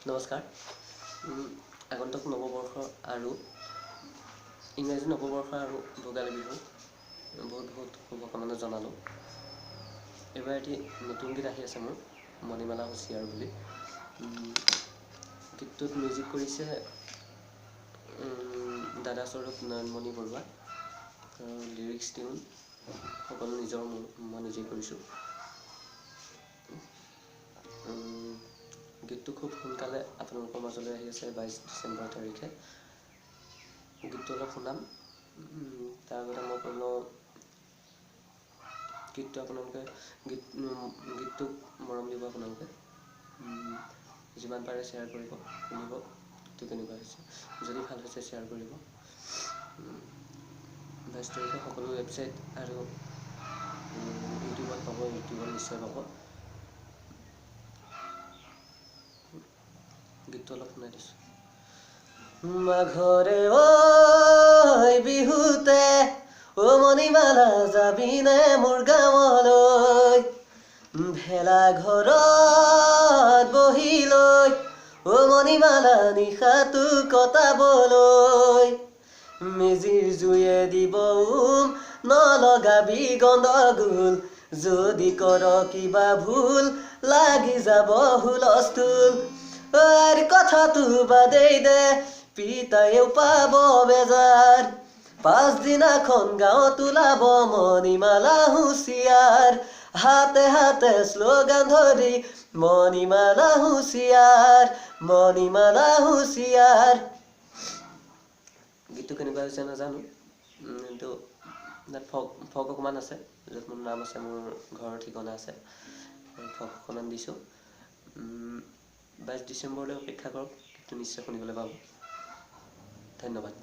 নমস্কাৰ। আগন্তুক নৱবৰ্ষ আৰু ইংৰাজী নৱবৰ্ষ আৰু ভোগালী বিহু বহুত শুভকামনা জনালোঁ। এইবাৰ এটি নতুন গীত আহি আছে মোৰ, মণিমালা হুঁচিয়াৰ বুলি। গীতটোত মিউজিক কৰিছে দাদা স্বৰূপ নয়নমণি বৰুৱা। লিৰিক্স টিউন সকলো মই নিজেই কৰিছোঁ। গীতটো খুব সোনকালে আপোনালোকৰ মাজলৈ আহি আছে 22 ডিচেম্বৰ তাৰিখে। গীতটো অলপ শুনাম। তাৰ আগতে মই কৈ লওঁ, গীতটোক মৰম দিব আপোনালোকে। যিমান পাৰে শ্বেয়াৰ কৰিব, শুনিব গীতটো কেনেকুৱা হৈছে। যদি ভাল হৈছে শ্বেয়াৰ কৰিব। 22 তাৰিখে সকলো ৱেবছাইট আৰু ইউটিউবত পাব, ইউটিউবত নিশ্চয় পাব। গীতটো অলপ শুনাই দিছোঁ। মাঘৰে ঐ বিহুতে মণিমালা যাবিনে মোৰ গাঁৱলৈ, ভেলা ঘৰত বহি লৈ মণিমালা নিশাটো কটাবলৈ। মেজিৰ জুয়ে দিব নলগাবি গণ্ডগোল, যদি কৰ কিবা ভুল লাগি যাব হুলস্থুল। কথাটো বাদেই দে, পিতায়েও পাব বেজাৰ, পাছদিনাখন গাঁৱত ওলাব মণিমালা হুঁচিয়াৰ। হাতে হাতে শ্লোগান ধৰি মণিমালা হুঁচিয়াৰ, মণিমালা হুঁচিয়াৰ। গীতটো কেনেকুৱা হৈছে নাজানো, কিন্তু তাত ফক অকণমান আছে, য'ত মোৰ নাম আছে, মোৰ ঘৰৰ ঠিকনা আছে, ফক অকণমান দিছোঁ। 22 ডিচেম্বৰলৈ অপেক্ষা কৰক, গীতটো নিশ্চয় শুনিবলৈ পাব। ধন্যবাদ।